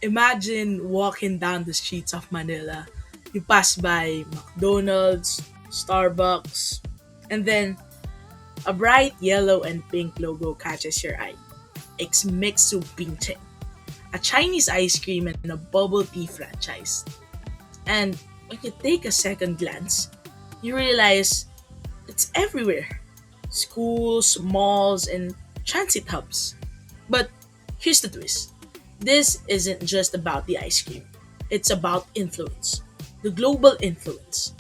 Imagine walking down the streets of Manila. You pass by McDonald's, Starbucks, and then a bright yellow and pink logo catches your eye. It's Mixue Bingcheng, a Chinese ice cream and a bubble tea franchise. And when you take a second glance, you realize it's everywhere: schools, malls, and transit hubs. But here's the twist: this isn't just about the ice cream, it's about influence, the global influence.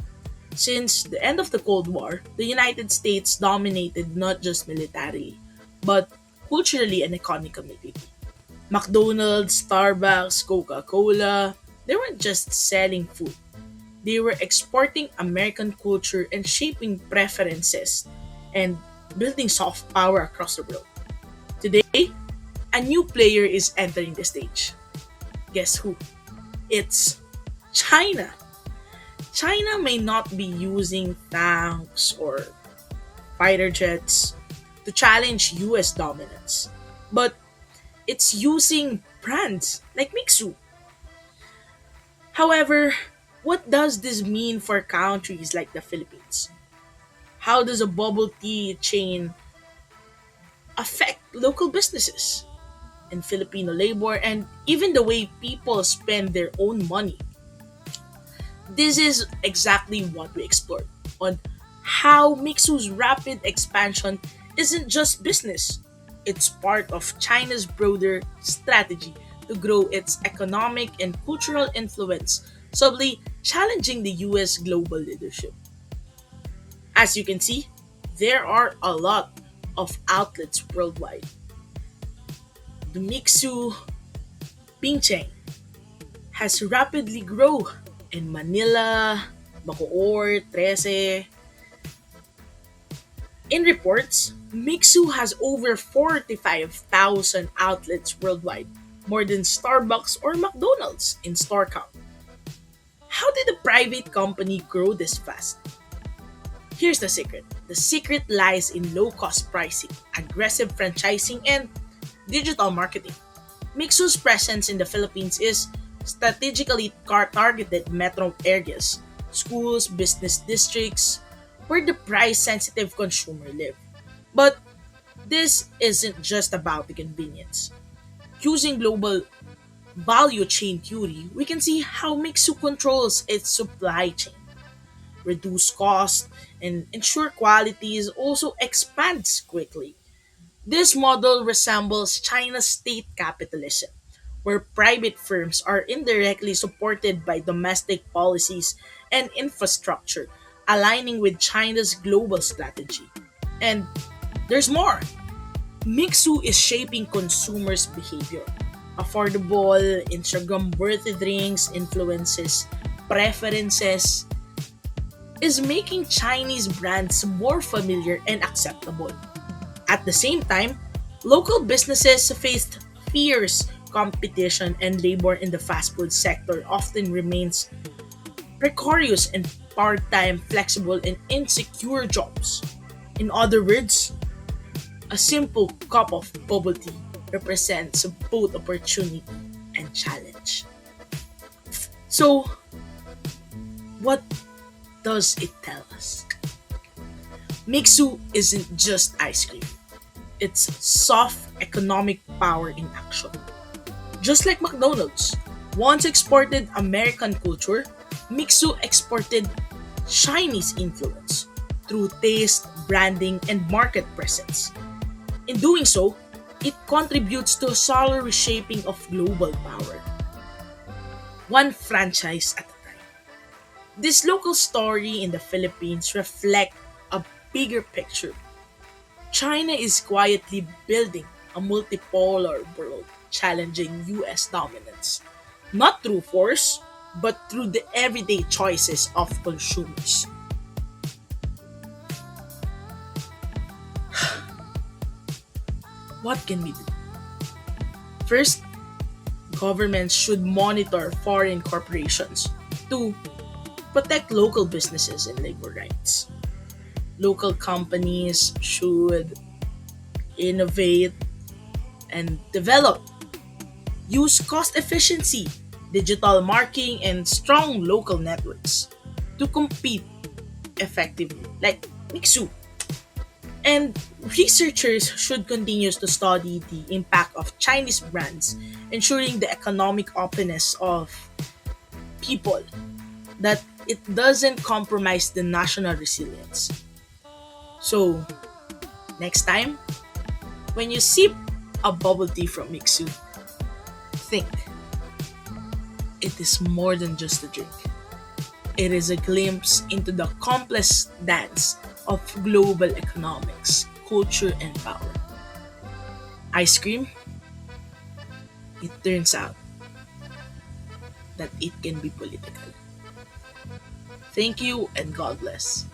Since the end of the Cold War, the United States dominated not just militarily, but culturally and economically. McDonald's, Starbucks, Coca Cola, they weren't just selling food, they were exporting American culture and shaping preferences and building soft power across the world. Today, a new player is entering the stage. Guess who? It's China. China may not be using tanks or fighter jets to challenge US dominance, but it's using brands like Mixu. However, what does this mean for countries like the Philippines? How does a bubble tea chain affect local businesses and Filipino labor and even the way people spend their own money? This is exactly what we explored on how Mixu's rapid expansion isn't just business, it's part of China's broader strategy to grow its economic and cultural influence, subtly challenging the US global leadership. As you can see, there are a lot of outlets worldwide. The Mixu Bingcheng has rapidly grown in Manila, Bacoor, Trece. In reports, Mixu has over 45,000 outlets worldwide, more than Starbucks or McDonald's in store count. How did a private company grow this fast? Here's the secret. The secret lies in low cost pricing, aggressive franchising, and digital marketing. Mixu's presence in the Philippines is strategically targeted metro areas, schools, business districts, where the price sensitive consumer live. But this isn't just about the convenience. Using global value chain theory, we can see how Mixu controls its supply chain, reduce cost, and ensure quality is also expands quickly. This model resembles China's state capitalism, where private firms are indirectly supported by domestic policies and infrastructure, aligning with China's global strategy. And there's more. Mixu is shaping consumers' behavior. Affordable, Instagram worthy drinks influences preferences is making Chinese brands more familiar and acceptable. At the same time, local businesses faced fierce competition and labor in the fast food sector often remains precarious and part-time, flexible, and insecure jobs. In other words, a simple cup of bubble tea represents both opportunity and challenge. So, what does it tell us? Mixu isn't just ice cream. It's soft economic power in action. Just like McDonald's once exported American culture, Mixu exported Chinese influence through taste, branding, and market presence. In doing so, it contributes to a solid reshaping of global power, one franchise at a time. This local story in the Philippines reflect a bigger picture. China is quietly building a multipolar world challenging US dominance, not through force, but through the everyday choices of consumers. What can we do? First, governments should monitor foreign corporations to protect local businesses and labor rights. Local companies should innovate and develop Use cost efficiency, digital marketing, and strong local networks to compete effectively, like Mixue. And researchers should continue to study the impact of Chinese brands, ensuring the economic openness of people, that it doesn't compromise the national resilience. So, next time, when you sip a bubble tea from Mixu, think it is more than just a drink. It is a glimpse into the complex dance of global economics, culture, and power. Ice cream, it turns out that it can be political. Thank you and God bless.